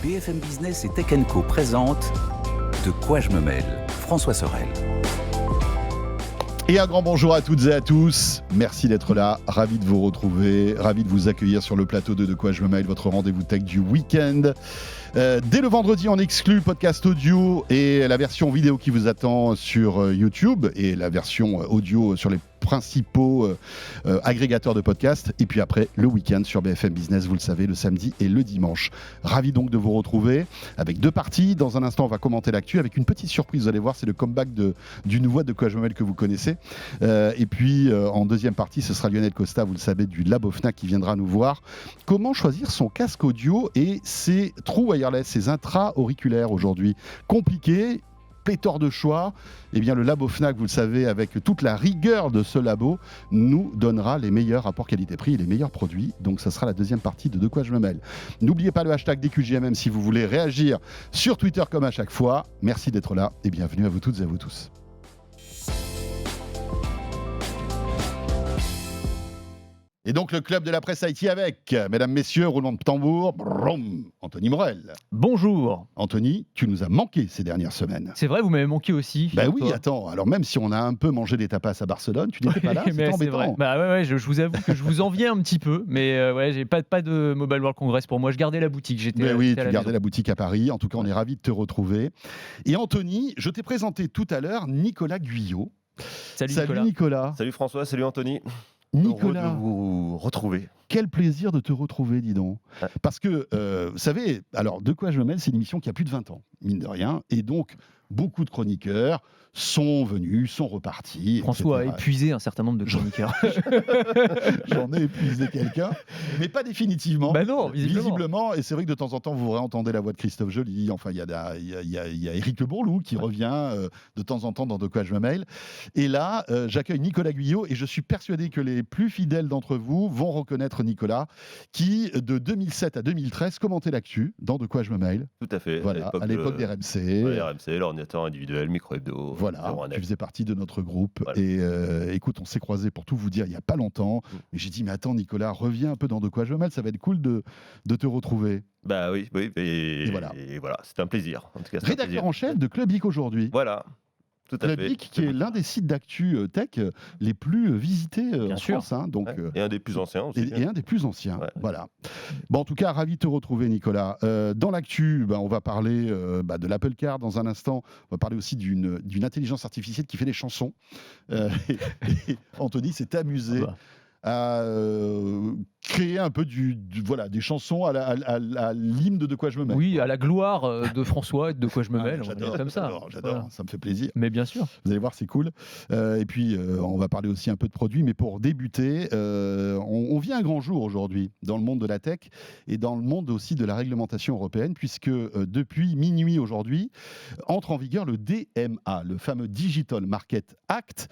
BFM Business et Tech Co présente De quoi je me mêle, François Sorel. Et un grand bonjour à toutes et à tous. Merci d'être là. Ravi de vous retrouver. Ravi de vous accueillir sur le plateau de quoi je me mêle, votre rendez-vous tech du week-end. Dès le vendredi en exclu, podcast audio et la version vidéo qui vous attend sur YouTube et la version audio sur les principaux agrégateurs de podcasts. Et puis après, le week-end sur BFM Business, vous le savez, le samedi et le dimanche. Ravi donc de vous retrouver avec deux parties. Dans un instant, on va commenter l'actu avec une petite surprise. Vous allez voir, c'est le comeback d'une voix de quoi je me mêle que vous connaissez. Et puis, en deuxième partie, ce sera Lionel Costa, vous le savez, du Labo Fnac qui viendra nous voir. Comment choisir son casque audio et ses trous wireless, ses intra-auriculaires aujourd'hui. Compliqué, pléthore de choix. Eh bien, le Labo Fnac, vous le savez, avec toute la rigueur de ce labo, nous donnera les meilleurs rapports qualité-prix et les meilleurs produits. Donc, ça sera la deuxième partie de quoi je me mêle. N'oubliez pas le hashtag DQJMM si vous voulez réagir sur Twitter comme à chaque fois. Merci d'être là et bienvenue à vous toutes et à vous tous. Et donc le club de la presse IT avec, mesdames, messieurs, roulement de tambour, brum, Anthony Morel. Bonjour. Anthony, tu nous as manqué ces dernières semaines. C'est vrai, vous m'avez manqué aussi. Ben oui, attends, alors même si on a un peu mangé des tapas à Barcelone, tu n'étais pas là, c'était embêtant. Vrai. Bah ouais, je vous avoue que je vous enviais un petit peu, mais ouais, j'ai pas de Mobile World Congress pour moi, je gardais la boutique. Mais oui, tu gardais la boutique à Paris, en tout cas on est ravis de te retrouver. Et Anthony, je t'ai présenté tout à l'heure Nicolas Guyot. Salut Nicolas. Salut François, salut Anthony. Nicolas, heureux de vous retrouver. Quel plaisir de te retrouver, dis donc. Ouais. Parce que, vous savez, alors, De quoi je me mêle, c'est une émission qui a plus de 20 ans, mine de rien. Et donc, beaucoup de chroniqueurs sont venus, sont repartis. François etc. a épuisé un certain nombre de chroniqueurs. J'en ai épuisé quelqu'un, mais pas définitivement. Bah non, visiblement. Et c'est vrai que de temps en temps, vous réentendez la voix de Christophe Joly. Enfin, il y a Éric Le Bourlou qui revient de temps en temps dans De quoi je me mêle. Et là, j'accueille Nicolas Guyot et je suis persuadé que les plus fidèles d'entre vous vont reconnaître Nicolas qui, de 2007 à 2013, commentait l'actu dans De quoi je me mêle. Tout à fait. Voilà, à l'époque des RMC. Ouais, RMC, l'ordinateur individuel, micro-hebdo. Voilà, tu faisais partie de notre groupe. Voilà. Et écoute, on s'est croisés pour tout vous dire il n'y a pas longtemps. Et j'ai dit, mais attends Nicolas, reviens un peu dans De quoi je me mêle, ça va être cool de te retrouver. Bah oui. Et voilà, c'était un plaisir. En tout cas, rédacteur en chef de Club Geek aujourd'hui. Voilà. Tout à Club fait. Geek, qui est l'un des sites d'actu tech les plus visités en France. Hein, donc, et un des plus anciens aussi. Et un des plus anciens, voilà. Bon, en tout cas, ravi de te retrouver, Nicolas. Dans l'actu, on va parler de l'Apple Car dans un instant. On va parler aussi d'une intelligence artificielle qui fait des chansons. Et Anthony s'est amusé à créer un peu des chansons à l'hymne de quoi je me mêle. Oui, à la gloire de François et de quoi je me mêle. J'adore, voilà. Ça me fait plaisir. Mais bien sûr. Vous allez voir, c'est cool. Et puis, on va parler aussi un peu de produits, mais pour débuter, on vit un grand jour aujourd'hui dans le monde de la tech et dans le monde aussi de la réglementation européenne, puisque depuis minuit aujourd'hui, entre en vigueur le DMA, le fameux Digital Market Act.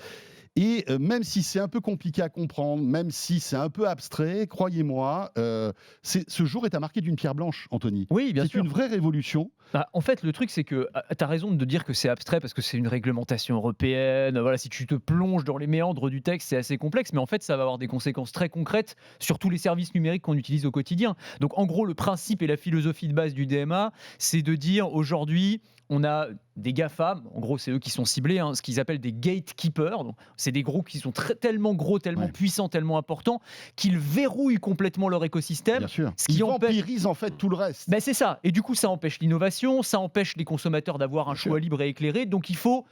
Et même si c'est un peu compliqué à comprendre, même si c'est un peu abstrait, croyez-moi, ce jour est à marquer d'une pierre blanche, Anthony. Oui, bien sûr. C'est une vraie révolution. En fait, le truc, c'est que tu as raison de dire que c'est abstrait parce que c'est une réglementation européenne. Voilà, si tu te plonges dans les méandres du texte, c'est assez complexe, mais en fait, ça va avoir des conséquences très concrètes sur tous les services numériques qu'on utilise au quotidien. Donc, en gros, le principe et la philosophie de base du DMA, c'est de dire aujourd'hui, on a des GAFA, en gros c'est eux qui sont ciblés, ce qu'ils appellent des gatekeepers. Donc, c'est des groupes qui sont tellement gros, tellement puissants, tellement importants, qu'ils verrouillent complètement leur écosystème. Bien sûr. Ce qui vampirisent en fait tout le reste. C'est ça. Et du coup, ça empêche l'innovation, ça empêche les consommateurs d'avoir un choix libre et éclairé. Donc il faut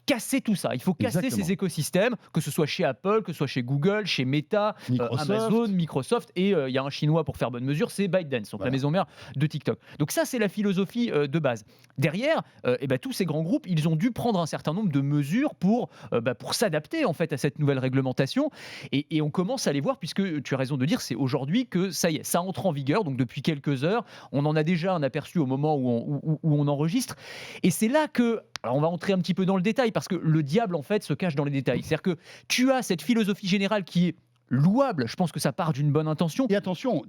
casser tout ça. Il faut casser ces écosystèmes, que ce soit chez Apple, que ce soit chez Google, chez Meta, Amazon, Microsoft. Et il y a un Chinois pour faire bonne mesure, c'est ByteDance, donc la maison mère de TikTok. Donc ça, c'est la philosophie de base. Derrière, tous ces grands groupes, ils ont dû prendre un certain nombre de mesures pour s'adapter en fait à cette nouvelle réglementation. Et on commence à les voir, puisque tu as raison de dire, c'est aujourd'hui que ça y est, ça entre en vigueur. Donc depuis quelques heures, on en a déjà un aperçu au moment où on enregistre. Et c'est là que, alors on va entrer un petit peu dans le détail, parce que le diable en fait se cache dans les détails. C'est-à-dire que tu as cette philosophie générale qui est louable, je pense que ça part d'une bonne intention. Et attention,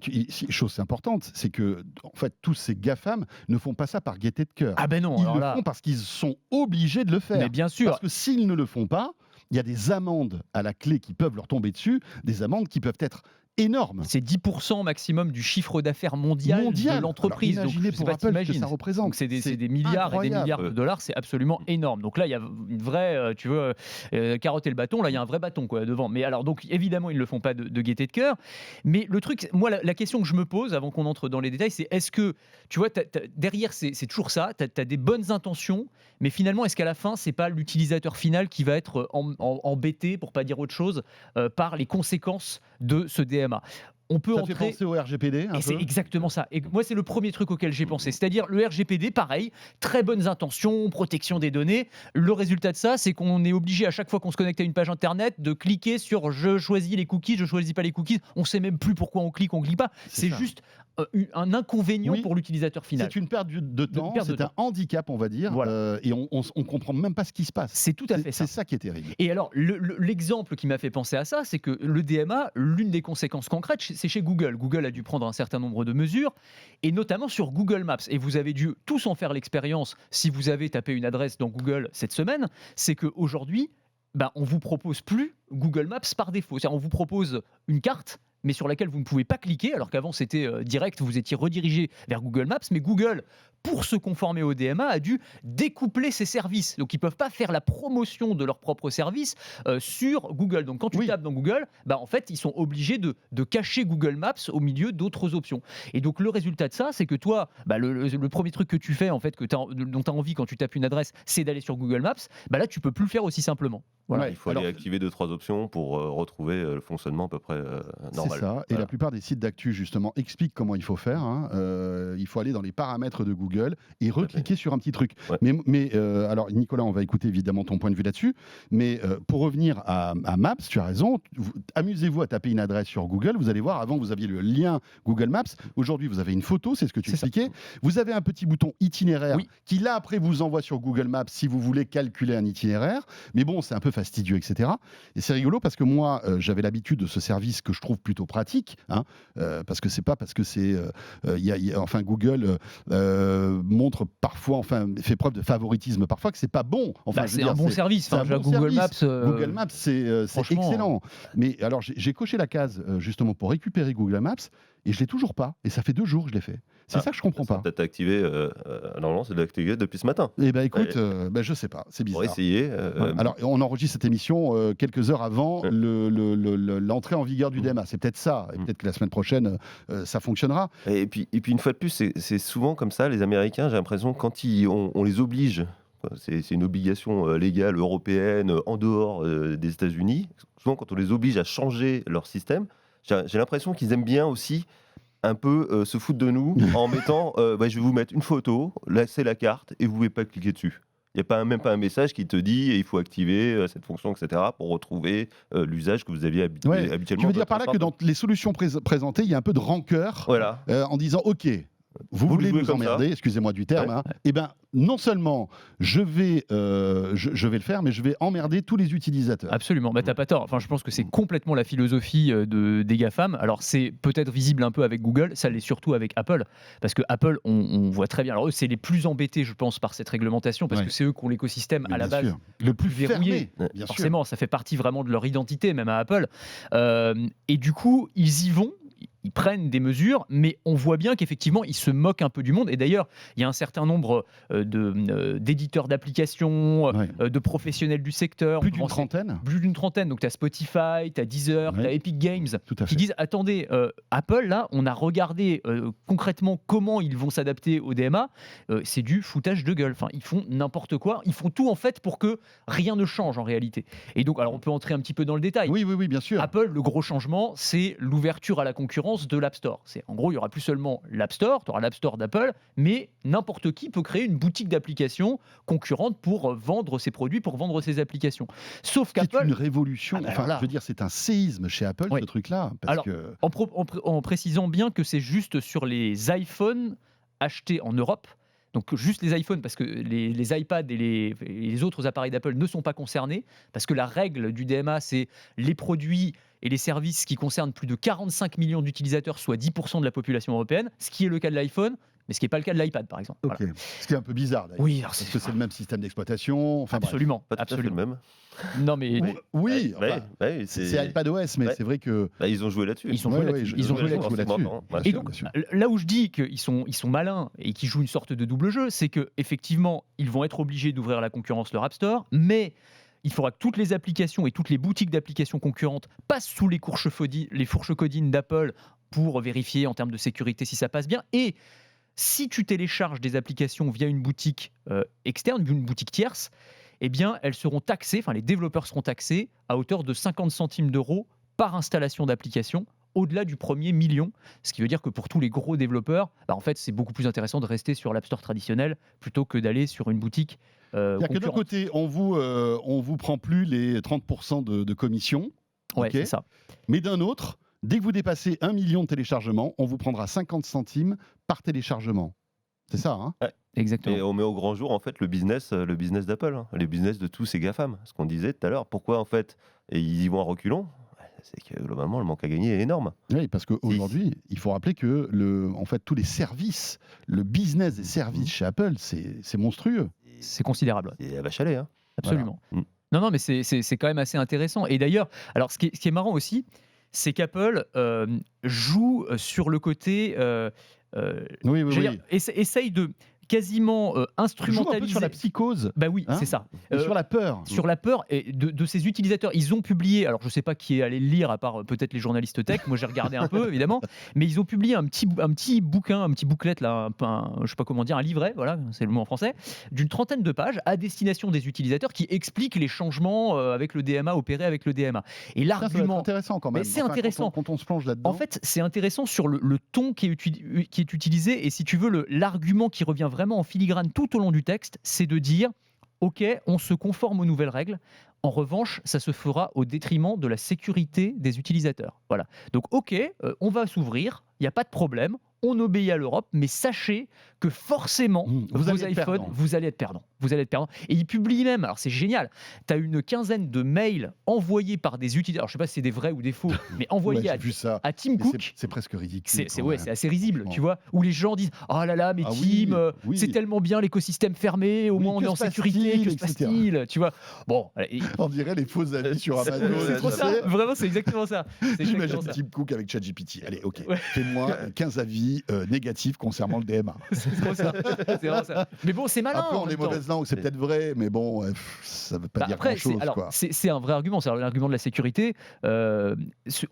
chose importante, c'est que en fait tous ces GAFAM ne font pas ça par gaieté de cœur. Ah ben non, ils le font parce qu'ils sont obligés de le faire. Mais bien sûr. Parce que s'ils ne le font pas, il y a des amendes à la clé qui peuvent leur tomber dessus, des amendes qui peuvent être énorme. C'est 10% maximum du chiffre d'affaires mondial de l'entreprise. Alors, imaginez pour Apple ce que ça représente. Donc c'est des milliards et des milliards de dollars, c'est absolument énorme. Donc là, il y a une vraie, carotte et le bâton, là, il y a un vrai bâton devant. Mais alors, donc évidemment, ils ne le font pas de gaieté de cœur. Mais le truc, moi, la question que je me pose avant qu'on entre dans les détails, c'est est-ce que, tu vois, derrière, c'est toujours ça, tu as des bonnes intentions, mais finalement, est-ce qu'à la fin, c'est pas l'utilisateur final qui va être embêté, pour pas dire autre chose, par les conséquences de ce DMA? On peut ça fait penser au RGPD et c'est exactement ça. Et moi, c'est le premier truc auquel j'ai pensé. C'est-à-dire le RGPD, pareil, très bonnes intentions, protection des données. Le résultat de ça, c'est qu'on est obligé à chaque fois qu'on se connecte à une page internet de cliquer sur je choisis les cookies, je choisis pas les cookies. On sait même plus pourquoi on clique pas. C'est juste un inconvénient pour l'utilisateur final. C'est une perte de temps, c'est un handicap, on va dire, voilà. Et on comprend même pas ce qui se passe. C'est tout à fait ça. C'est ça qui est terrible. Et alors, l'exemple qui m'a fait penser à ça, c'est que le DMA, l'une des conséquences concrètes, c'est chez Google. Google a dû prendre un certain nombre de mesures, et notamment sur Google Maps. Et vous avez dû tous en faire l'expérience si vous avez tapé une adresse dans Google cette semaine. C'est qu'aujourd'hui, on ne vous propose plus Google Maps par défaut. C'est-à-dire, on vous propose une carte, mais sur laquelle vous ne pouvez pas cliquer, alors qu'avant c'était direct, vous étiez redirigé vers Google Maps, mais Google, pour se conformer au DMA, a dû découpler ses services. Donc ils ne peuvent pas faire la promotion de leurs propres services sur Google. Donc quand tu tapes dans Google, en fait, ils sont obligés de cacher Google Maps au milieu d'autres options. Et donc le résultat de ça, c'est que toi, le premier truc que tu fais, en fait, dont tu as envie quand tu tapes une adresse, c'est d'aller sur Google Maps. Là, tu ne peux plus le faire aussi simplement. Voilà. Il faut aller activer 2-3 options pour retrouver le fonctionnement à peu près normal. C'est ça. Et la plupart des sites d'actu, justement, expliquent comment il faut faire. Il faut aller dans les paramètres de Google et recliquer sur un petit truc. Mais alors, Nicolas, on va écouter évidemment ton point de vue là-dessus. Mais pour revenir à Maps, tu as raison. Amusez-vous à taper une adresse sur Google. Vous allez voir, avant, vous aviez le lien Google Maps. Aujourd'hui, vous avez une photo, c'est ce que tu expliquais. Vous avez un petit bouton itinéraire qui, là, après, vous envoie sur Google Maps si vous voulez calculer un itinéraire. Mais bon, c'est un peu fastidieux, etc. Et c'est rigolo parce que moi, j'avais l'habitude de ce service que je trouve plutôt pratique, parce que c'est pas parce que c'est, enfin Google montre parfois, enfin fait preuve de favoritisme parfois que c'est pas bon. Enfin, c'est un bon service. Google Maps, c'est excellent. Mais alors j'ai coché la case justement pour récupérer Google Maps et je l'ai toujours pas. Et ça fait 2 jours que je l'ai fait. C'est ça que je comprends pas. Peut-être activé. Normalement, c'est activé depuis ce matin. Eh ben écoute, je sais pas. C'est bizarre. Pour essayer. Alors, on enregistre cette émission quelques heures avant l'entrée en vigueur du DMA. C'est peut-être ça. Et peut-être que la semaine prochaine, ça fonctionnera. Et puis une fois de plus, c'est souvent comme ça. Les Américains, j'ai l'impression, quand on les oblige. C'est une obligation légale européenne en dehors des États-Unis. Souvent, quand on les oblige à changer leur système, j'ai l'impression qu'ils aiment bien aussi un peu se foutre de nous en mettant je vais vous mettre une photo, là c'est la carte et vous ne pouvez pas cliquer dessus. Il n'y a même pas un message qui te dit il faut activer cette fonction, etc. pour retrouver l'usage que vous aviez habituellement. Tu veux dire par là que dans les solutions présentées, il y a un peu de rancœur en disant ok, vous voulez nous emmerder, excusez-moi du terme, et ben non seulement je vais le faire, mais je vais emmerder tous les utilisateurs. Absolument, t'as pas tort. Enfin, je pense que c'est complètement la philosophie des GAFAM. Alors c'est peut-être visible un peu avec Google, ça l'est surtout avec Apple, parce que Apple, on voit très bien. Alors eux, c'est les plus embêtés, je pense, par cette réglementation, parce que c'est eux qui ont l'écosystème à la base le plus verrouillé. Bien forcément, ça fait partie vraiment de leur identité, même à Apple. Et du coup, ils y vont. Ils prennent des mesures, mais on voit bien qu'effectivement, ils se moquent un peu du monde. Et d'ailleurs, il y a un certain nombre d'éditeurs d'applications, de professionnels du secteur. Plus d'une trentaine. Plus d'une trentaine. Donc, tu as Spotify, tu as Deezer, tu as Epic Games, qui disent, attendez, Apple, là, on a regardé concrètement comment ils vont s'adapter au DMA. C'est du foutage de gueule. Enfin, ils font n'importe quoi. Ils font tout, en fait, pour que rien ne change, en réalité. Et donc, alors, on peut entrer un petit peu dans le détail. Oui, bien sûr. Apple, le gros changement, c'est l'ouverture à la concurrence de l'App Store. En gros, il n'y aura plus seulement l'App Store, tu auras l'App Store d'Apple, mais n'importe qui peut créer une boutique d'applications concurrente pour vendre ses produits, pour vendre ses applications. Sauf qu'Apple... C'est une révolution. Je veux dire, c'est un séisme chez Apple, ce truc-là. En précisant bien que c'est juste sur les iPhones achetés en Europe. Donc juste les iPhones, parce que les iPads et les autres appareils d'Apple ne sont pas concernés, parce que la règle du DMA, c'est les produits et les services qui concernent plus de 45 millions d'utilisateurs, soit 10% de la population européenne, ce qui est le cas de l'iPhone, mais ce qui n'est pas le cas de l'iPad, par exemple. Ok. Voilà. Ce qui est un peu bizarre, d'ailleurs. Oui, Parce que c'est le même système d'exploitation. Enfin, bref. absolument. Pas tout à fait le même. Non, mais Oui, Ouais, enfin, ouais, c'est iPadOS, mais Ouais. c'est vrai que. Bah, ils ont joué là-dessus. ils ont Ouais, joué ouais, là-dessus. je- Ils ont je- joué je- là-dessus. je- là-dessus. Bien Bien Et sûr, donc, bien sûr. là où je dis qu'ils sont malins et qu'ils jouent une sorte de double jeu, c'est qu'effectivement, ils vont être obligés d'ouvrir à la concurrence leur App Store, mais il faudra que toutes les applications et toutes les boutiques d'applications concurrentes passent sous les fourches codines d'Apple pour vérifier en termes de sécurité si ça passe bien. Et si tu télécharges des applications via une boutique externe, une boutique tierce, eh bien, elles seront taxées, enfin les développeurs seront taxés à hauteur de 50 centimes d'euros par installation d'application, au-delà du premier million. Ce qui veut dire que pour tous les gros développeurs, en fait, c'est beaucoup plus intéressant de rester sur l'App Store traditionnel plutôt que d'aller sur une boutique C'est-à-dire que d'un concurrente. côté, on vous prend plus les 30% de commission, Ouais, ok. c'est ça. Mais d'un autre, dès que vous dépassez 1 million de téléchargements, on vous prendra 50 centimes par téléchargement. C'est ça, hein? Exactement. Et on met au grand jour en fait le business d'Apple, hein, les business de tous ces GAFAM. Ce qu'on disait tout à l'heure, pourquoi en fait et ils y vont à reculons, c'est que globalement le manque à gagner est énorme. Oui, parce qu'aujourd'hui, il faut rappeler que en fait, tous les services, le business des services chez Apple, c'est monstrueux. C'est considérable. C'est la vache à lait, hein. Absolument. Voilà. Non, mais c'est quand même assez intéressant. Et d'ailleurs, alors ce qui est marrant aussi, c'est qu'Apple joue sur le côté, Oui, oui, j'allais oui. dire, essaye de quasiment Joue un peu instrumentaliser. sur la psychose, Bah oui, hein, c'est ça. et sur la peur. Sur la peur et de ses utilisateurs. Ils ont publié, alors je ne sais pas qui est allé le lire, à part peut-être les journalistes tech, moi j'ai regardé un peu évidemment, mais ils ont publié un petit bouquin, un petit booklet, là, je ne sais pas comment dire, un livret, voilà, c'est le mot en français, d'une 30aine de pages à destination des utilisateurs qui explique les changements avec le DMA, opérés avec le DMA. Et Ça va être l'argument... intéressant quand même. Mais c'est intéressant. Quand on se plonge là-dedans. En fait, c'est intéressant sur le ton qui est utilisé, et si tu veux, l'argument qui revient vraiment en filigrane tout au long du texte, c'est de dire ok, on se conforme aux nouvelles règles. En revanche, ça se fera au détriment de la sécurité des utilisateurs. Voilà. Donc ok, on va s'ouvrir, il n'y a pas de problème, on obéit à l'Europe, mais sachez que forcément, vous vos allez être iPhones, perdants. vous allez être perdants. Vous allez être perdants. Et ils publient même, alors c'est génial, tu as une quinzaine de mails envoyés par des utilisateurs, alors je ne sais pas si c'est des vrais ou des faux, mais Ouais, envoyés j'ai vu ça. à Tim Mais Cook. c'est presque ridicule. C'est quand même. assez risible, franchement. tu vois, où les gens disent oh là là, mais Ah Tim, oui, oui. c'est tellement bien l'écosystème fermé, au Oui, moins on que est en se sécurité, passe-t-il, que se etc. passe-t-il, tu vois. Bon, On dirait les faux avis sur Amazon. c'est trop tu ça, sais. vraiment, c'est exactement ça. C'est J'imagine exactement ça. Tim Cook avec ChatGPT. Allez, ok. Ouais. Fais-moi 15 avis négatifs concernant le DMA. C'est trop ça. C'est vraiment ça. Mais bon, c'est malin. Après, en on même est temps. mauvaise langue, c'est peut-être vrai, mais bon, ça veut pas Bah, dire après, grand-chose. alors, Quoi. c'est un vrai argument, c'est l'argument de la sécurité.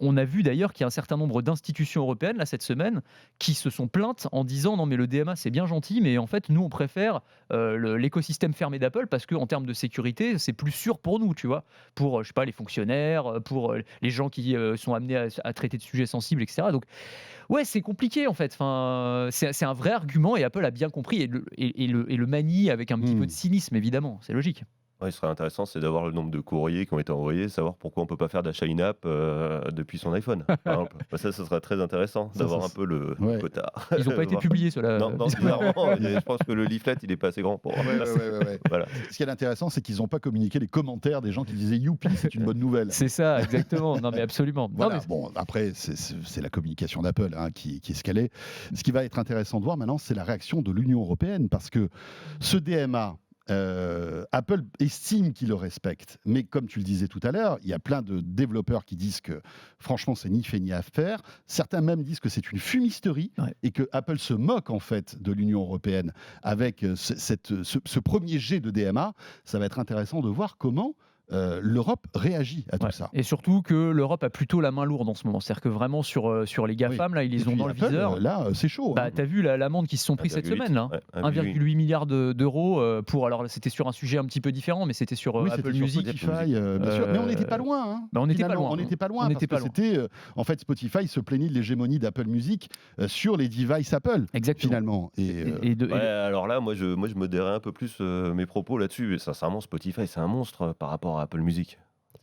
On a vu d'ailleurs qu'il y a un certain nombre d'institutions européennes là cette semaine qui se sont plaintes en disant non mais le DMA c'est bien gentil, mais en fait nous on préfère l'écosystème fermé d'Apple parce que en termes de sécurité c'est plus sûr pour nous, tu vois, pour je sais pas les fonctionnaires, pour les gens qui sont amenés à traiter de sujets sensibles, etc. Donc ouais, c'est compliqué en fait. Enfin, c'est un vrai argument et Apple a bien compris et le manie avec un petit peu de cynisme évidemment, c'est logique. Ouais, ce serait intéressant, c'est d'avoir le nombre de courriers qui ont été envoyés, savoir pourquoi on peut pas faire d'achat in-app depuis son iPhone. Par exemple. Ça serait très intéressant d'avoir ça, un peu le ouais. quota. Ils n'ont pas été Voir. publiés ceux-là. Non, bizarrement, je pense que le leaflet, il est pas assez grand pour. Ouais. Voilà. Ce qui est intéressant, c'est qu'ils n'ont pas communiqué les commentaires des gens qui disaient youpi, c'est une bonne nouvelle. C'est ça, exactement. Non, mais absolument. Non, Voilà, mais bon, après, c'est la communication d'Apple qui est ce qu'elle est. Ce qui va être intéressant de voir maintenant, c'est la réaction de l'Union européenne, parce que ce DMA, Apple estime qu'il le respecte, mais comme tu le disais tout à l'heure, il y a plein de développeurs qui disent que franchement c'est ni fait ni à faire. Certains même disent que c'est une fumisterie et que Apple se moque en fait de l'Union européenne avec ce premier jet de DMA. Ça va être intéressant de voir comment l'Europe réagit à tout ça. Et surtout que l'Europe a plutôt la main lourde en ce moment. C'est-à-dire que vraiment sur les GAFAM, là, ils les ont dans le Apple, viseur. Là, c'est chaud. Bah, t'as vu l'amende qu'ils se sont pris cette 1,8, semaine, là, ouais, 1,8 milliard d'euros pour. Alors, c'était sur un sujet un petit peu différent, mais c'était sur Oui, Apple c'était sur Music. Spotify, bien sûr. Mais on n'était pas loin. Hein. Bah, on n'était Finalement, pas loin. On n'était pas loin. On parce n'était pas que loin. c'était, en fait, Spotify se plaignait de l'hégémonie d'Apple Music sur les devices Apple. Exactement. Finalement. Ouais, alors là, moi, je modérais un peu plus mes propos là-dessus. Et sincèrement, Spotify, c'est un monstre par rapport à Apple Music.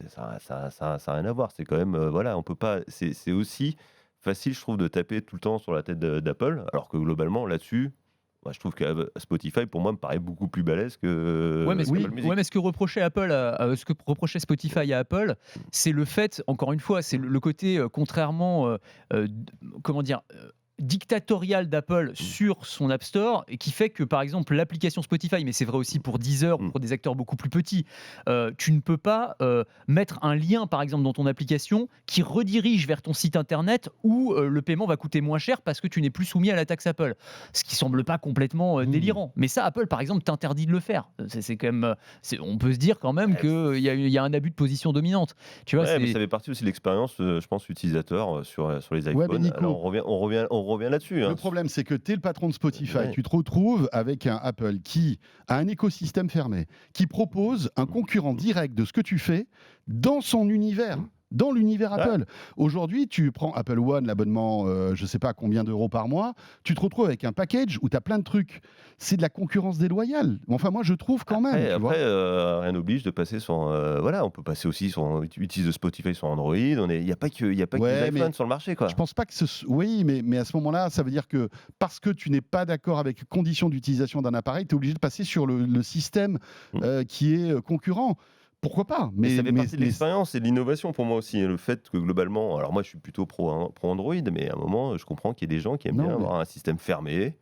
Ça n'a rien à voir. C'est quand même, voilà, on peut pas. C'est aussi facile, je trouve, de taper tout le temps sur la tête d'Apple, alors que globalement, là-dessus, je trouve que Spotify, pour moi, me paraît beaucoup plus balèze que. Ouais, mais Apple Music. ce que reprochait ce que reprochait Spotify à Apple, c'est le fait, encore une fois, c'est le côté contrairement, comment dire. dictatorial d'Apple sur son App Store et qui fait que, par exemple, l'application Spotify, mais c'est vrai aussi pour Deezer ou pour des acteurs beaucoup plus petits, tu ne peux pas mettre un lien, par exemple, dans ton application qui redirige vers ton site internet où le paiement va coûter moins cher parce que tu n'es plus soumis à la taxe Apple. Ce qui semble pas complètement délirant. Mais ça, Apple, par exemple, t'interdit de le faire. C'est quand même, on peut se dire quand même qu'il y a un abus de position dominante. Tu vois, mais ça fait partie aussi de l'expérience, je pense, utilisateur sur les iPhones. Nico, alors on revient là-dessus. Le problème, c'est que tu es le patron de Spotify. Tu te retrouves avec un Apple qui a un écosystème fermé, qui propose un concurrent direct de ce que tu fais dans son univers. Dans l'univers Apple. Aujourd'hui, tu prends Apple One, l'abonnement, je ne sais pas combien d'euros par mois, tu te retrouves avec un package où tu as plein de trucs. C'est de la concurrence déloyale. Enfin, moi, je trouve quand même. Après, rien n'oblige de passer sur... on peut passer aussi utiliser Spotify sur Android. Il n'y a pas que les iPhones sur le marché, quoi. Je pense pas que oui, mais à ce moment-là, ça veut dire que parce que tu n'es pas d'accord avec les conditions d'utilisation d'un appareil, tu es obligé de passer sur le système qui est concurrent. Pourquoi pas, mais ça fait partie de l'expérience et de l'innovation pour moi aussi. Le fait que globalement, alors moi je suis plutôt pro Android, mais à un moment je comprends qu'il y ait des gens qui aiment bien avoir un système fermé,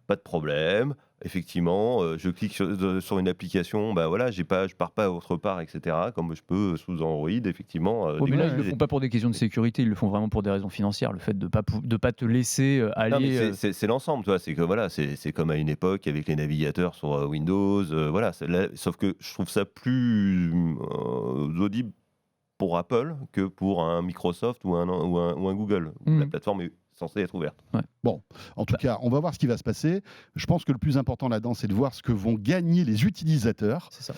pas de problème. Effectivement, je clique sur une application, je pars pas autre part, etc. Comme je peux sous Android, effectivement. Mais là, ils le font pas pour des questions de sécurité, ils le font vraiment pour des raisons financières. Le fait de pas te laisser aller. Non, mais c'est l'ensemble, toi. C'est que c'est comme à une époque avec les navigateurs sur Windows, sauf que je trouve ça plus audible pour Apple que pour un Microsoft ou un Google. La plateforme est censée être ouverte. Bon, en tout cas, on va voir ce qui va se passer. Je pense que le plus important là-dedans, c'est de voir ce que vont gagner les utilisateurs. C'est ça.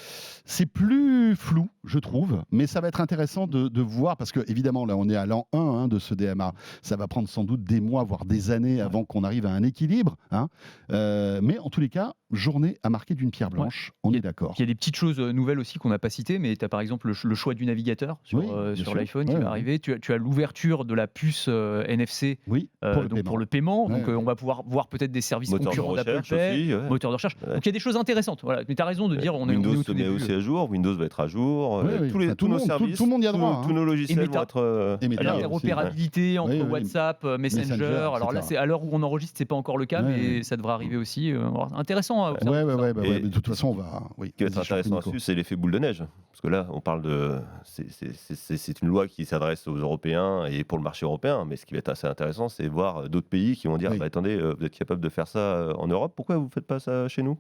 C'est plus flou, je trouve, mais ça va être intéressant de voir, parce que évidemment, là, on est à l'an 1 de ce DMA. Ça va prendre sans doute des mois, voire des années avant qu'on arrive à un équilibre. Mais en tous les cas, journée à marquer d'une pierre blanche, on est d'accord. Il y a des petites choses nouvelles aussi qu'on n'a pas citées, mais tu as par exemple le choix du navigateur sur l'iPhone qui va arriver. Tu as l'ouverture de la puce NFC pour le paiement. Donc on va pouvoir voir peut-être des services concurrents d'Apple Pay, moteur de recherche. Donc il y a des choses intéressantes. Voilà. Mais tu as raison de dire, Windows se met aussi à jour, Windows va être à jour, tous nos services, tout le monde y a droit. Tous nos logiciels vont être... L'interopérabilité entre WhatsApp, Messenger. Alors là, c'est à l'heure où on enregistre, c'est pas encore le cas, mais ça devrait arriver aussi. Intéressant à observer. De toute façon, on va... Ce qui va être intéressant là-dessus, c'est l'effet boule de neige. Parce que là, on parle de... C'est une loi qui s'adresse aux Européens et pour le marché européen, mais ce qui va être assez intéressant, c'est voir d'autres pays qui vont dire attendez, vous êtes capable de faire ça en Europe, pourquoi vous ne faites pas ça chez nous ?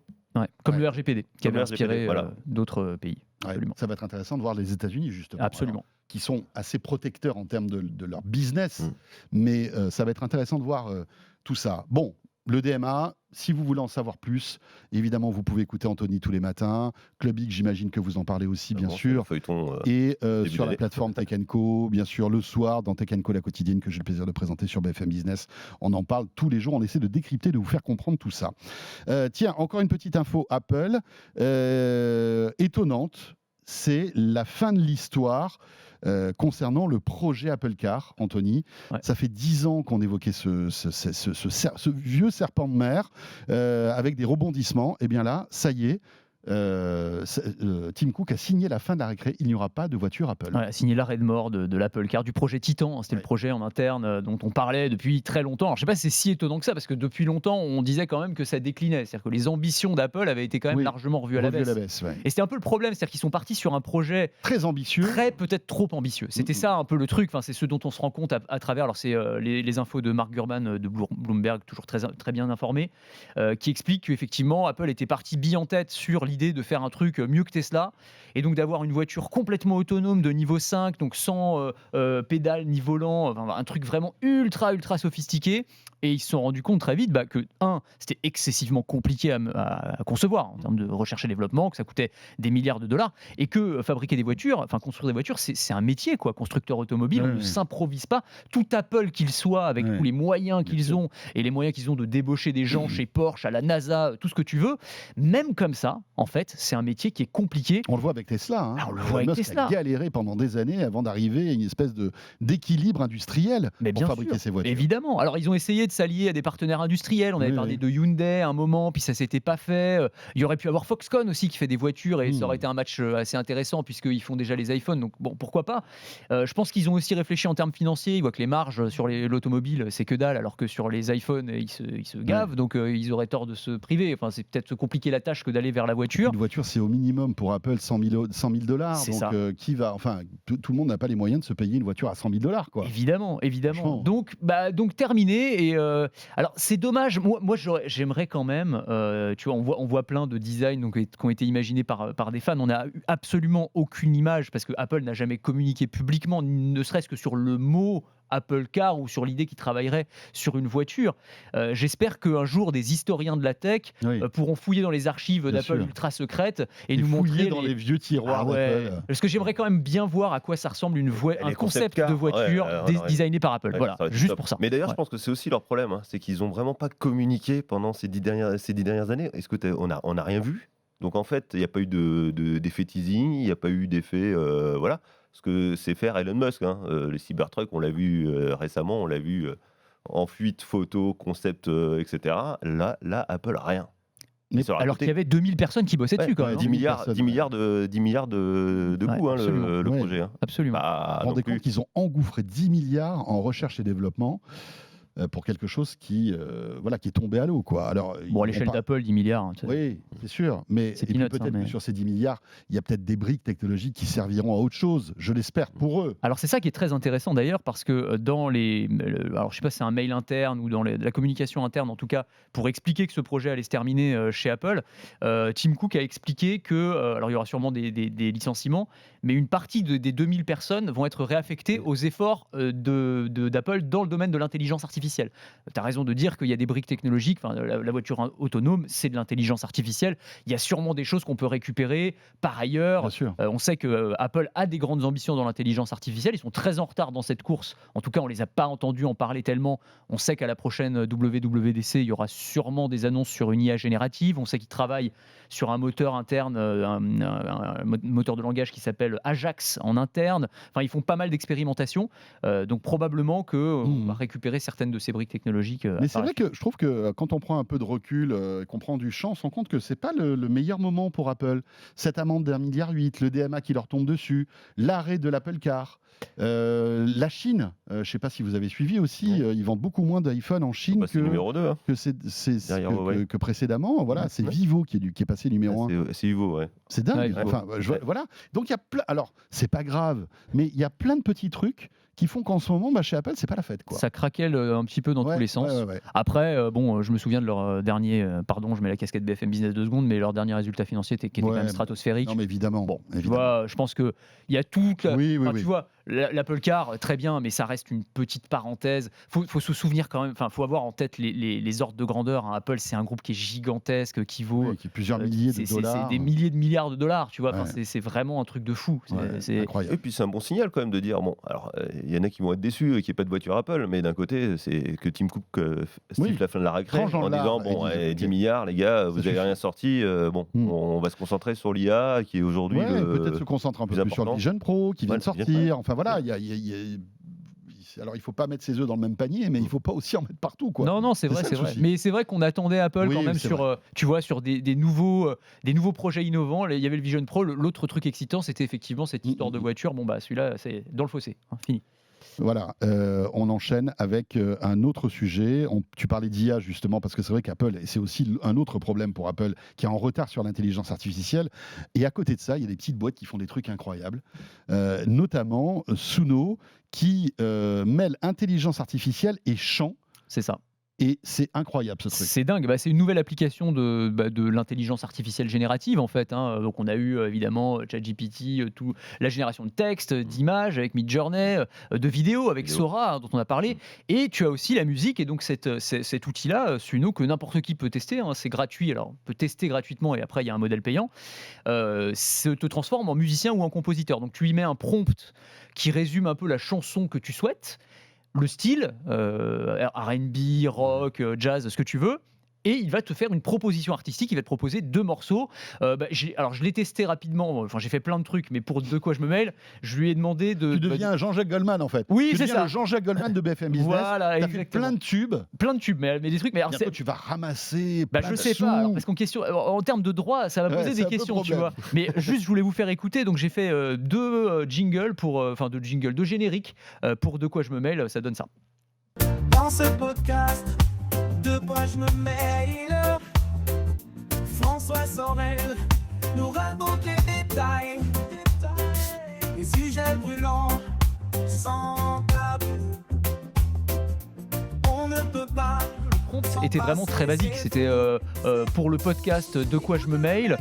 Comme le RGPD, qui avait inspiré d'autres pays. Ça va être intéressant de voir les États-Unis, justement. Absolument. Qui sont assez protecteurs en termes de leur business, mais ça va être intéressant de voir tout ça. Bon, le DMA, si vous voulez en savoir plus, évidemment, vous pouvez écouter Anthony tous les matins. Club X, j'imagine que vous en parlez aussi, bien sûr. Et sur la plateforme Tech & Co, bien sûr, le soir, dans Tech & Co, la quotidienne, que j'ai le plaisir de présenter sur BFM Business. On en parle tous les jours, on essaie de décrypter, de vous faire comprendre tout ça. Tiens, encore une petite info Apple, étonnante, c'est la fin de l'histoire concernant le projet Apple Car, Anthony. Ça fait 10 ans qu'on évoquait ce vieux serpent de mer avec des rebondissements. Et bien là, ça y est, Tim Cook a signé la fin de la récré. Il n'y aura pas de voiture Apple. A signé l'arrêt de mort de l'Apple Car, du projet Titan. C'était le projet en interne dont on parlait depuis très longtemps. Alors, je ne sais pas si c'est si étonnant que ça, parce que depuis longtemps, on disait quand même que ça déclinait. C'est-à-dire que les ambitions d'Apple avaient été quand même largement revues à la baisse. Et c'était un peu le problème, c'est-à-dire qu'ils sont partis sur un projet très ambitieux, peut-être trop ambitieux. C'était ça un peu le truc. Enfin, c'est ce dont on se rend compte à travers. Alors, c'est les infos de Mark Gurman de Bloomberg, toujours très bien informé, qui explique qu'effectivement, Apple était parti bille en tête sur l'idée de faire un truc mieux que Tesla et donc d'avoir une voiture complètement autonome de niveau 5, donc sans pédale ni volant, un truc vraiment ultra sophistiqué. Et ils se sont rendus compte très vite que, c'était excessivement compliqué à concevoir en termes de recherche et développement, que ça coûtait des milliards de dollars, et que fabriquer des voitures, construire des voitures, c'est un métier, quoi. Constructeur automobile, on ne s'improvise pas. Tout Apple qu'il soit, avec tous les moyens qu'ils ont, et les moyens qu'ils ont de débaucher des gens chez Porsche, à la NASA, tout ce que tu veux, même comme ça, en fait, c'est un métier qui est compliqué. On le voit avec Tesla. Hein. On le voit avec Tesla. A galéré pendant des années avant d'arriver à une espèce d'équilibre industriel pour fabriquer ses voitures. Évidemment. Alors, ils ont essayé de s'allier à des partenaires industriels. On avait parlé de Hyundai à un moment, puis ça s'était pas fait. Il y aurait pu avoir Foxconn aussi qui fait des voitures et ça aurait été un match assez intéressant puisqu'ils font déjà les iPhones. Donc, bon, pourquoi pas. Je pense qu'ils ont aussi réfléchi en termes financiers. Ils voient que les marges sur l'automobile, c'est que dalle, alors que sur les iPhones, ils se gavent. Donc, ils auraient tort de se priver. Enfin, c'est peut-être se compliquer la tâche que d'aller vers la voiture. Une voiture, c'est au minimum pour Apple $100 000. C'est donc, ça. Qui va, enfin, tout le monde n'a pas les moyens de se payer une voiture à $100 000, quoi. Évidemment. Donc terminé. Et alors, c'est dommage. Moi, j'aimerais quand même. Tu vois, on voit plein de designs qui ont été imaginés par des fans. On n'a eu absolument aucune image parce que Apple n'a jamais communiqué publiquement, ne serait-ce que sur le mot Apple Car ou sur l'idée qu'ils travailleraient sur une voiture. J'espère qu'un jour, des historiens de la tech pourront fouiller dans les archives d'Apple ultra secrètes et nous montrer dans les vieux tiroirs d'Apple. Parce que j'aimerais quand même bien voir à quoi ça ressemble un concept de voiture designé par Apple. Voilà, juste pour ça. Mais d'ailleurs, je pense que c'est aussi leur problème, c'est qu'ils n'ont vraiment pas communiqué pendant ces 10 dernières années. Est-ce que on n'a rien vu? Donc en fait, il n'y a pas eu d'effet teasing, il n'y a pas eu d'effet... voilà. Ce que c'est faire Elon Musk. Les Cybertruck, on l'a vu récemment, on l'a vu en fuite, photo, concept, etc. Là, Apple, rien. Mais alors qu'il y avait 2000 personnes qui bossaient dessus quand même. 10 milliards de coûts, le projet. Absolument. Vous vous rendez compte qu'ils ont engouffré 10 milliards en recherche et développement pour quelque chose qui est tombé à l'eau, quoi. Alors, à l'échelle d'Apple, 10 milliards. Oui, c'est sûr. Mais peut-être que sur ces 10 milliards, il y a peut-être des briques technologiques qui serviront à autre chose. Je l'espère pour eux. Alors, c'est ça qui est très intéressant d'ailleurs, parce que dans alors, je sais pas si c'est un mail interne ou dans la communication interne, en tout cas, pour expliquer que ce projet allait se terminer chez Apple, Tim Cook a expliqué que, alors il y aura sûrement des licenciements, mais une partie des 2000 personnes vont être réaffectées aux efforts d'Apple dans le domaine de l'intelligence artificielle. Tu as raison de dire qu'il y a des briques technologiques, la voiture autonome, c'est de l'intelligence artificielle. Il y a sûrement des choses qu'on peut récupérer. Par ailleurs, on sait que Apple a des grandes ambitions dans l'intelligence artificielle. Ils sont très en retard dans cette course. En tout cas, on ne les a pas entendus en parler tellement. On sait qu'à la prochaine WWDC, il y aura sûrement des annonces sur une IA générative. On sait qu'ils travaillent sur un moteur interne, un moteur de langage qui s'appelle Ajax en interne. Enfin, ils font pas mal d'expérimentations. Donc probablement qu'on va récupérer certaines de ces briques technologiques. Mais c'est vrai que je trouve que quand on prend un peu de recul, qu'on prend du champ, on se rend compte que c'est pas le meilleur moment pour Apple. Cette amende d'1,8 milliard, le DMA qui leur tombe dessus, l'arrêt de l'Apple Car. La Chine, je ne sais pas si vous avez suivi aussi, ils vendent beaucoup moins d'iPhone en Chine numéro 2, que précédemment. Voilà, c'est Vivo qui est passé numéro 1. C'est Vivo, ouais. C'est dingue. Voilà. Donc il y a alors c'est pas grave, mais il y a plein de petits trucs qui font qu'en ce moment, chez Apple, c'est pas la fête, quoi. Ça craquelle un petit peu dans tous les sens. Après, je me souviens de leur dernier, je mets la casquette BFM Business 2 secondes, mais leur dernier résultat financier qui était quand même stratosphérique. Non, mais évidemment. Tu vois, je pense que il y a tout. Tu vois, l'Apple Car, très bien, mais ça reste une petite parenthèse. Faut se souvenir quand même. Enfin, faut avoir en tête les ordres de grandeur. Apple, c'est un groupe qui est gigantesque, qui vaut plusieurs milliers de dollars. C'est des milliers de milliards de dollars. Tu vois, c'est vraiment un truc de fou. C'est incroyable. Et puis c'est un bon signal quand même de dire alors. Il y en a qui vont être déçus qu'il n'y ait pas de voiture Apple, mais d'un côté, c'est que Tim Cook siffle la fin de la récré en disant 10 milliards, les gars, vous n'avez rien sorti, on va se concentrer sur l'IA qui est aujourd'hui. Peut-être se concentrer un peu plus sur le Vision Pro qui vient de sortir. Enfin voilà, alors il ne faut pas mettre ses œufs dans le même panier, mais il ne faut pas aussi en mettre partout, quoi. Non, c'est vrai. Mais c'est vrai qu'on attendait Apple quand même sur des nouveaux projets innovants. Il y avait le Vision Pro. L'autre truc excitant, c'était effectivement cette histoire de voiture. Celui-là, c'est dans le fossé. Fini. Voilà, on enchaîne avec un autre sujet. Tu parlais d'IA justement, parce que c'est vrai qu'Apple, et c'est aussi un autre problème pour Apple, qui est en retard sur l'intelligence artificielle. Et à côté de ça, il y a des petites boîtes qui font des trucs incroyables, notamment Suno, qui mêle intelligence artificielle et chant. C'est ça. Et c'est incroyable ce truc. C'est dingue. C'est une nouvelle application de l'intelligence artificielle générative en fait. Donc on a eu évidemment ChatGPT, la génération de texte, d'images avec Midjourney, de vidéos avec Sora dont on a parlé. Et tu as aussi la musique et donc cet outil-là, Suno, que n'importe qui peut tester. C'est gratuit. Alors on peut tester gratuitement et après il y a un modèle payant. Te transforme en musicien ou en compositeur. Donc tu y mets un prompt qui résume un peu la chanson que tu souhaites. Le style, R&B, rock, jazz, ce que tu veux, et il va te faire une proposition artistique, il va te proposer 2 morceaux. Alors je l'ai testé rapidement, j'ai fait plein de trucs, mais pour De quoi je me mêle, je lui ai demandé de... Tu deviens Jean-Jacques Goldman en fait. Oui, tu c'est deviens ça. le Jean-Jacques Goldman de BFM Business. Voilà, t'as exactement. fait plein de tubes. Plein de tubes, mais des trucs... Mais alors, Bientôt, tu vas ramasser plein je de sais sous. pas, alors, parce en termes de droit, ça va poser c'est des un peu questions, tu vois. problème. Mais juste, je voulais vous faire écouter, donc j'ai fait 2 jingles, 2 génériques pour De quoi je me mêle, ça donne ça. Dans ce podcast, de quoi je me mêle, François Sorel nous raconte les détails, les sujets brûlants, sans tabou. On ne peut pas. Était vraiment très basique. C'était pour le podcast De quoi je me mail,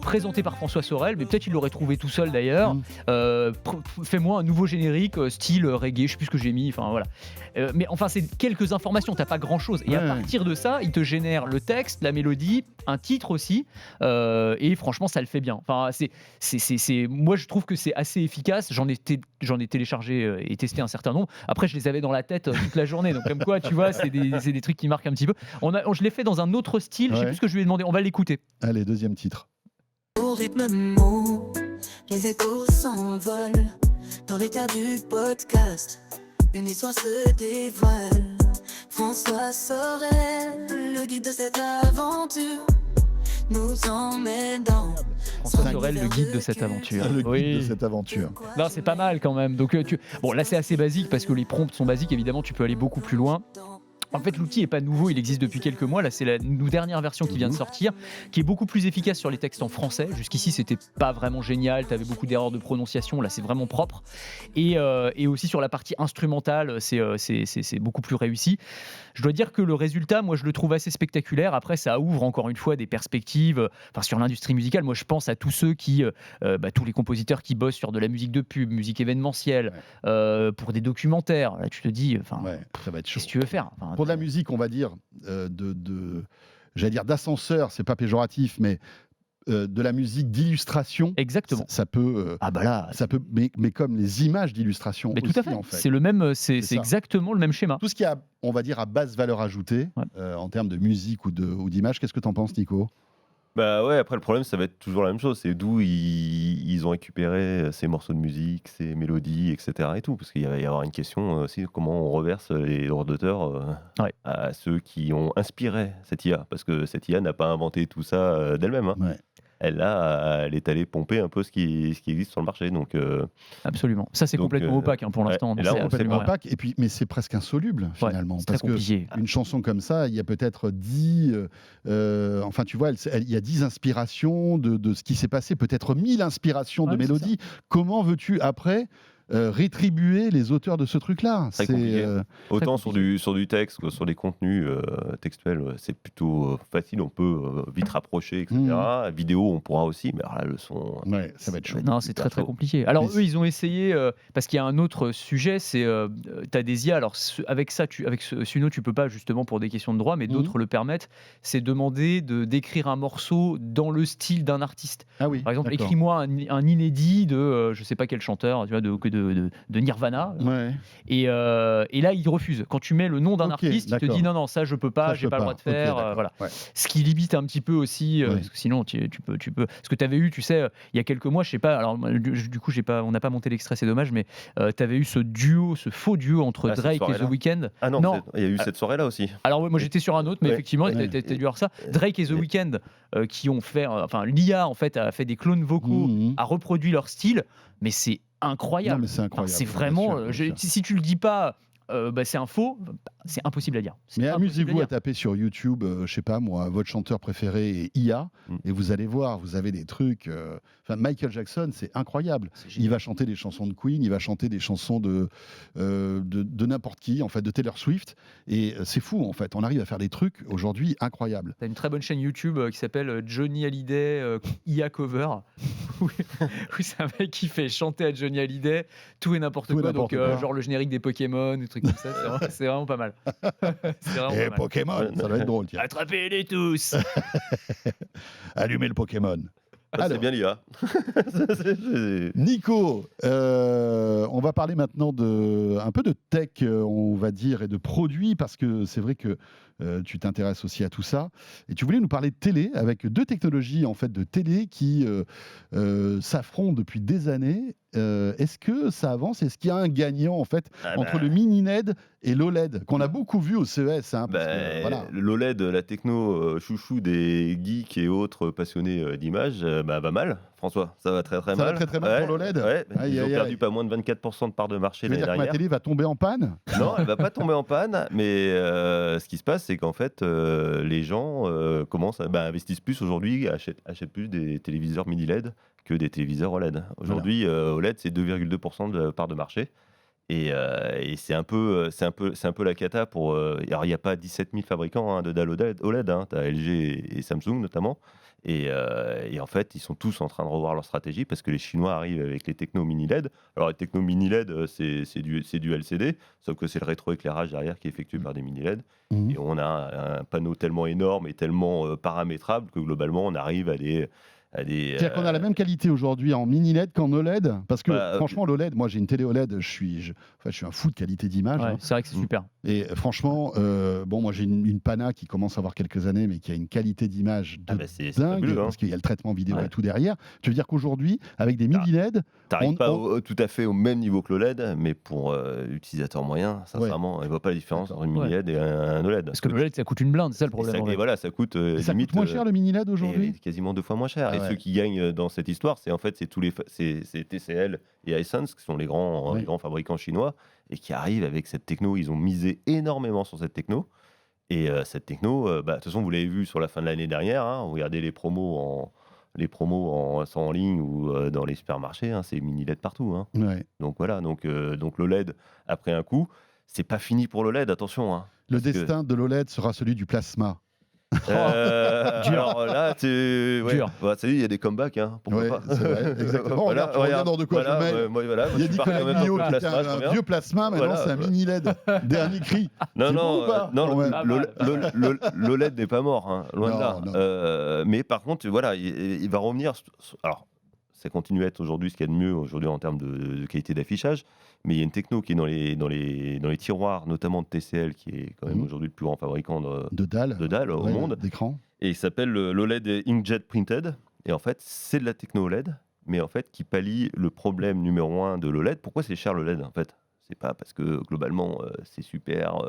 présenté par François Sorel, mais peut-être il l'aurait trouvé tout seul d'ailleurs. Fais-moi un nouveau générique style reggae, je sais plus ce que j'ai mis, enfin voilà. Mais enfin, c'est quelques informations, t'as pas grand-chose. Et à partir de ça, il te génère le texte, la mélodie, un titre aussi, et franchement, ça le fait bien. Enfin, moi, je trouve que c'est assez efficace. J'en ai téléchargé et testé un certain nombre. Après, je les avais dans la tête toute la journée. Donc, comme quoi, tu vois, c'est des trucs qui marquent un petit peu. Je l'ai fait dans un autre style. Je sais plus ce que je lui ai demandé. On va l'écouter. Allez, deuxième titre. Au rythme mou, les échos s'envolent dans l'état du podcast. Une histoire se dévoile. François Sorel, le guide de cette aventure, nous emmène dans. François Sorel, le guide de cette aventure. Le guide de cette aventure. Non, c'est pas mal quand même. Donc, bon, là, c'est assez basique parce que les prompts sont basiques. Évidemment, tu peux aller beaucoup plus loin. En fait, l'outil n'est pas nouveau, il existe depuis quelques mois. Là, c'est la dernière version qui vient de sortir, qui est beaucoup plus efficace sur les textes en français. Jusqu'ici, c'était pas vraiment génial, tu avais beaucoup d'erreurs de prononciation. Là, c'est vraiment propre. Et aussi sur la partie instrumentale, c'est beaucoup plus réussi. Je dois dire que le résultat, moi, je le trouve assez spectaculaire. Après, ça ouvre encore une fois des perspectives. Sur l'industrie musicale, moi, je pense à tous ceux tous les compositeurs qui bossent sur de la musique de pub, musique événementielle, pour des documentaires. Là, tu te dis, ça va être chaud. Qu'est-ce que tu veux faire Pour de la musique, on va dire, j'allais dire d'ascenseur, c'est pas péjoratif, mais de la musique d'illustration. Exactement. Ça peut. ça peut. Mais comme les images d'illustration. Mais aussi, tout à fait. En fait. C'est le même. C'est exactement le même schéma. Tout ce qui a, on va dire, à basse valeur ajoutée en termes de musique ou d'image. Qu'est-ce que tu en penses, Nico ? Bah ouais, après le problème ça va être toujours la même chose, c'est d'où ils ont récupéré ces morceaux de musique, ces mélodies, etc. et tout, parce qu'il va y avoir une question aussi, comment on reverse les droits d'auteur à ceux qui ont inspiré cette IA, parce que cette IA n'a pas inventé tout ça d'elle-même. Hein. Elle est allée pomper un peu ce qui existe sur le marché. Donc, absolument. Ça, c'est complètement opaque pour l'instant. Et là, c'est complètement opaque. Et puis, mais c'est presque insoluble, finalement. Parce qu'une chanson comme ça, il y a peut-être 10... enfin, tu vois, il y a 10 inspirations de ce qui s'est passé, peut-être 1000 inspirations de mélodies. Comment veux-tu, après... rétribuer les auteurs de ce truc-là. C'est compliqué. Autant sur du texte, sur les contenus textuels, c'est plutôt facile, on peut vite rapprocher, etc. Vidéo, on pourra aussi, mais alors là, le son... ça va être chaud. Non, c'est très compliqué. Alors eux, ils ont essayé, parce qu'il y a un autre sujet, c'est tu as des IA, alors avec Suno, tu peux pas, justement, pour des questions de droit, mais d'autres le permettent, c'est demander d'écrire un morceau dans le style d'un artiste. Par exemple, écris-moi un inédit de, je sais pas quel chanteur, tu vois, de Nirvana. Et là, il refuse. Quand tu mets le nom d'un artiste, il te dit non, ça je peux pas, j'ai pas le droit de faire. Voilà. Ce qui limite un petit peu aussi, parce que sinon tu peux. Parce que tu avais eu, tu sais, il y a quelques mois, je sais pas, alors du coup, on n'a pas monté l'extrait, c'est dommage, mais tu avais eu ce faux duo entre Drake et The Weeknd. Ah non, il y a eu cette soirée-là aussi. Alors, moi j'étais sur un autre, mais effectivement, tu as dû voir ça. Drake et The Weeknd qui ont fait, l'IA en fait a fait des clones vocaux, a reproduit leur style, mais c'est incroyable. Non, mais c'est incroyable. C'est vraiment. Si tu le dis pas, c'est un faux. C'est impossible à dire. Mais amusez-vous à taper sur YouTube, je sais pas moi, votre chanteur préféré est IA, et vous allez voir, vous avez des trucs. Michael Jackson, c'est incroyable. Il va chanter des chansons de Queen, il va chanter des chansons de n'importe qui, en fait, de Taylor Swift, et c'est fou en fait. On arrive à faire des trucs aujourd'hui incroyables. T'as une très bonne chaîne YouTube qui s'appelle Johnny Hallyday IA Cover. où c'est un mec qui fait chanter à Johnny Hallyday tout et n'importe quoi, donc genre le générique des Pokémon, des trucs comme ça. C'est vraiment pas mal. Et Pokémon, ça doit être drôle. Attrapez-les tous. Allumez le Pokémon. C'est bien l'IA. Nico, on va parler maintenant un peu de tech, on va dire, et de produits, parce que c'est vrai que tu t'intéresses aussi à tout ça. Et tu voulais nous parler de télé, avec 2 technologies en fait de télé qui s'affrontent depuis des années. Est-ce que ça avance? Est-ce qu'il y a un gagnant en fait entre le mini LED et l'OLED qu'on a beaucoup vu au CES, hein, parce que, voilà. L'OLED, la techno chouchou des geeks et autres passionnés d'images, va mal. François, ça va très très mal. Ça va très très mal pour l'OLED. Ouais, ils ont perdu pas moins de 24% de part de marché l'année dernière. Tu veux dire que ma télé va tomber en panne? Non, elle va pas tomber en panne, mais ce qui se passe, c'est qu'en fait, les gens investissent plus aujourd'hui, achètent plus des téléviseurs mini LED que des téléviseurs OLED. Aujourd'hui, OLED, c'est 2,2% de part de marché. Et c'est un peu la cata pour. Alors, il n'y a pas 17 000 fabricants de dalles OLED. Tu as LG et Samsung notamment. Et en fait, ils sont tous en train de revoir leur stratégie parce que les Chinois arrivent avec les techno mini LED. Alors, les techno mini LED, c'est du LCD, sauf que c'est le rétroéclairage derrière qui est effectué par des mini LED. Et on a un panneau tellement énorme et tellement paramétrable que globalement, on arrive à des. C'est-à-dire qu'on a la même qualité aujourd'hui en mini LED qu'en OLED, parce que franchement l'OLED, moi j'ai une télé OLED, je suis un fou de qualité d'image. Ouais, c'est vrai que c'est super. Et franchement, moi j'ai une Pana qui commence à avoir quelques années, mais qui a une qualité d'image de dingue, fabuleux, parce qu'il y a le traitement vidéo et tout derrière. Tu veux dire qu'aujourd'hui, avec des mini LED, t'arrives pas tout à fait au même niveau que l'OLED, mais pour utilisateur moyen, sincèrement, il ne voit pas la différence entre une mini LED et un OLED. Parce que l'OLED, ça coûte une blinde, c'est ça le problème. Et voilà, ça coûte limite moins cher le mini LED aujourd'hui. Quasiment 2 fois moins cher. Et ceux qui gagnent dans cette histoire, c'est TCL et Hisense, qui sont les grands fabricants chinois, et qui arrivent avec cette techno. Ils ont misé énormément sur cette techno. Et cette techno, de toute façon, vous l'avez vu sur la fin de l'année dernière, regardez les promos soit en ligne ou dans les supermarchés, c'est mini LED partout. Donc voilà, donc l'OLED a pris un coup. C'est pas fini pour l'OLED, attention. Le destin de l'OLED sera celui du plasma. Alors là, dur. Il y a des comebacks, pourquoi pas. C'est vrai, exactement. Regarde dans de quoi je mêle. Il y a Nicolas Guillot qui était un vieux plasma, maintenant c'est un mini LED. Dernier cri. Non, l'OLED n'est pas mort, loin de là. Mais par contre, voilà, il va revenir. Alors, ça continue à être aujourd'hui ce qu'il y a de mieux aujourd'hui en termes de qualité d'affichage, mais il y a une techno qui est dans les tiroirs, notamment de TCL, qui est quand même aujourd'hui le plus grand fabricant de dalles au monde, d'écran. Et il s'appelle l'OLED Inkjet Printed. Et en fait, c'est de la techno OLED, mais en fait qui pallie le problème numéro 1 de l'OLED. Pourquoi c'est cher l'OLED en fait? C'est pas parce que globalement c'est super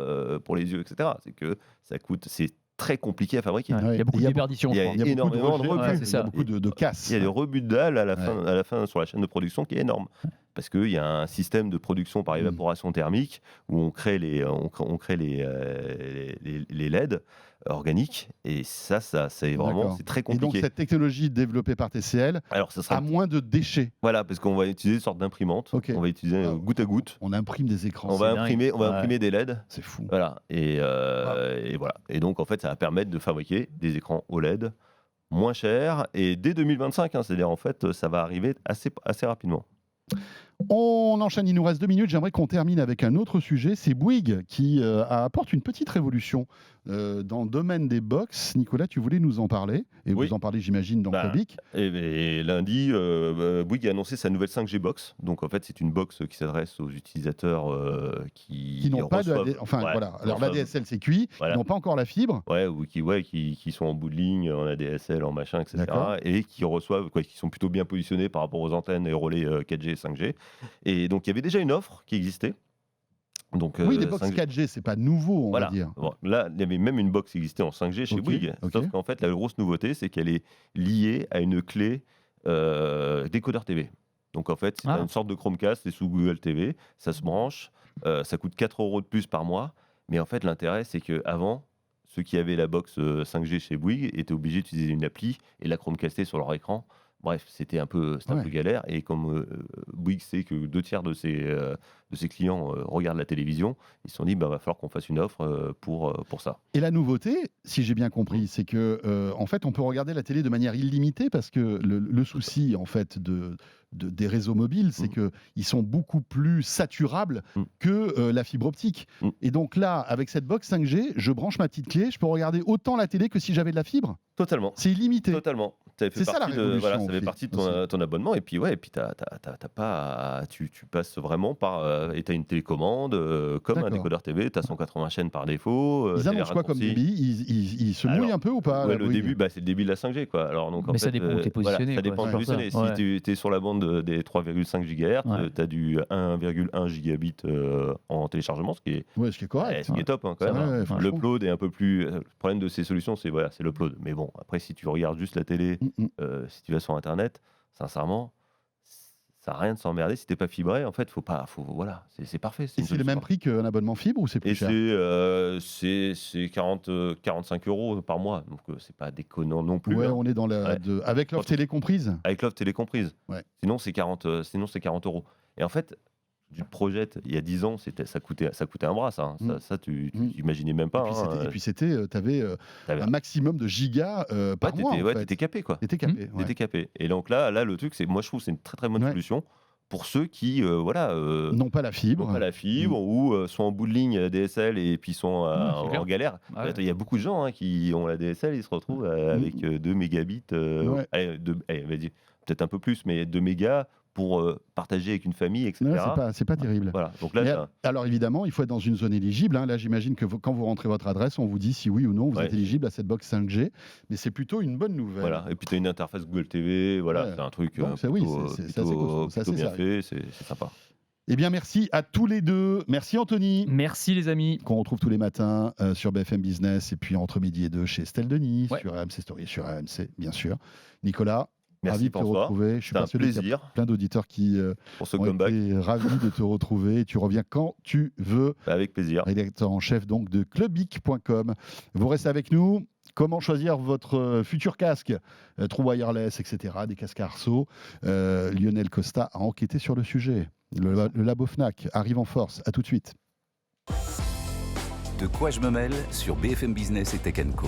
pour les yeux, etc. C'est que ça coûte, c'est très compliqué à fabriquer. Il y a beaucoup de déperditions. Il y a énormément de rebuts. Il y a beaucoup de casse. Il y a des rebuts de dalles à la fin sur la chaîne de production qui est énorme. Parce qu'il y a un système de production par évaporation thermique où on crée les LED organiques, et ça c'est vraiment très compliqué. Et donc cette technologie développée par TCL a moins de déchets. Voilà, parce qu'on va utiliser une sorte d'imprimante. On va utiliser goutte à goutte. On imprime des écrans. On va imprimer des LED. C'est fou. Voilà. Et voilà. Et donc en fait, ça va permettre de fabriquer des écrans OLED moins chers, et dès 2025. C'est-à-dire en fait, ça va arriver assez rapidement. On enchaîne, il nous reste 2 minutes. J'aimerais qu'on termine avec un autre sujet. C'est Bouygues qui apporte une petite révolution dans le domaine des box. Nicolas, tu voulais nous en parler, et vous en parlez, j'imagine, dans le public. Et lundi, Bouygues a annoncé sa nouvelle 5G box. Donc en fait, c'est une box qui s'adresse aux utilisateurs qui n'ont pas de alors l'ADSL c'est cuit, ils n'ont pas encore la fibre. Qui sont en bout de ligne, en ADSL, en machin, etc. Et qui reçoivent, qui sont plutôt bien positionnés par rapport aux antennes et relais 4G et 5G. Et donc il y avait déjà une offre qui existait. Donc, les box 4G, c'est pas nouveau, on va dire. Bon, là, il y avait même une box qui existait en 5G chez Bouygues. Sauf qu'en fait, la grosse nouveauté, c'est qu'elle est liée à une clé décodeur TV. Donc en fait, c'est une sorte de Chromecast, c'est sous Google TV, ça se branche, ça coûte 4 € de plus par mois. Mais en fait, l'intérêt, c'est qu'avant, ceux qui avaient la box 5G chez Bouygues étaient obligés d'utiliser une appli et la Chromecaster sur leur écran. Bref, c'était un peu galère. Et comme Bouygues sait que 2/3 de ses clients regardent la télévision, ils se sont dit, va falloir qu'on fasse une offre pour ça. Et la nouveauté, si j'ai bien compris, c'est que en fait, on peut regarder la télé de manière illimitée, parce que le souci en fait des réseaux mobiles, c'est qu'ils sont beaucoup plus saturables que la fibre optique. Et donc là, avec cette box 5G, je branche ma petite clé, je peux regarder autant la télé que si j'avais de la fibre. Totalement. C'est illimité. Totalement. ça fait C'est ça, la partie révolution, ça au fait fait, partie de aussi. ton abonnement. Et puis, tu passes vraiment par. Et tu as une télécommande, comme un D'accord. décodeur TV, tu as 180 chaînes par défaut. Ils t'as les annoncent quoi comme raccourcis. débit ils se Alors, mouillent un peu ou pas Ouais, la le Bouygues début, c'est le début de la 5G, quoi. Alors, donc, en Mais fait, ça dépend où t'es positionné, ça quoi, dépend où c'est t'es pour ça. positionné. Ouais. Si tu es sur la bande des 3,5 GHz, Ouais. tu as du 1,1 gigabit en téléchargement, ce qui est Ouais, ce qui est correct. ce qui est top, hein, quand Ça même. va, hein. franchement. L'upload est un peu plus. Le problème de ces solutions, c'est l'upload. Mais bon, après, si tu regardes juste la télé, si tu vas sur Internet, sincèrement, ça n'a rien de s'emmerder. Si t'es pas fibré, en fait, voilà, c'est parfait. Et c'est le même prix qu'un abonnement fibre ou c'est plus Et cher? c'est 45 € par mois. Donc, c'est pas déconnant non plus. Ouais, hein. on est dans la. Ouais. Avec l'offre télé comprise? Avec l'offre télé comprise. Ouais. Sinon, c'est 40 €. Et en fait, tu te projettes, il y a 10 ans, ça coûtait un bras, ça. Hein. Ça, tu imaginais même pas. Et puis c'était, tu avais un maximum de gigas par mois. T'étais capé, quoi. T'étais capé. ouais. T'étais capé. Et donc là, le truc, moi, je trouve que c'est une très très bonne Ouais. solution pour ceux qui, Non pas la fibre. n'ont pas la fibre ou sont en bout de ligne DSL et puis sont c'est en clair. galère. Ah ouais. Il y a beaucoup de gens qui ont la DSL, ils se retrouvent avec 2 mégabits, Ouais. vas-y, peut-être un peu plus, mais 2 mégas pour partager avec une famille, etc. Ouais, c'est pas terrible. Voilà. Donc là, Mais t'as- alors évidemment, il faut être dans une zone éligible. Hein. Là, j'imagine que quand vous rentrez votre adresse, on vous dit si oui ou non vous Ouais. êtes éligible à cette box 5G. Mais c'est plutôt une bonne nouvelle. voilà. Et puis tu as une interface Google TV, voilà, Ouais. c'est un truc Donc, ça, oui, c'est assez costaud, c'est assez bien sérieux. fait, c'est sympa. Eh bien, merci à tous les deux. Merci Anthony. Merci les amis. Qu'on retrouve tous les matins sur BFM Business et puis entre midi et deux chez Estelle Denis, Ouais. sur RMC Story, sur RMC, bien sûr. Nicolas, Merci ravi de te François. retrouver. Je suis C'était un persuadé qu'il y a plaisir plein d'auditeurs qui pour ce ont comeback. été ravis de te retrouver. Tu reviens quand tu veux. Avec plaisir. Rédacteur en chef donc de clubic.com. Vous restez avec nous. Comment choisir votre futur casque, True Wireless, etc. Des casques Arceau. Lionel Costa a enquêté sur le sujet. Le labo Fnac arrive en force. À tout de suite. De quoi je me mêle sur BFM Business et Tech & Co.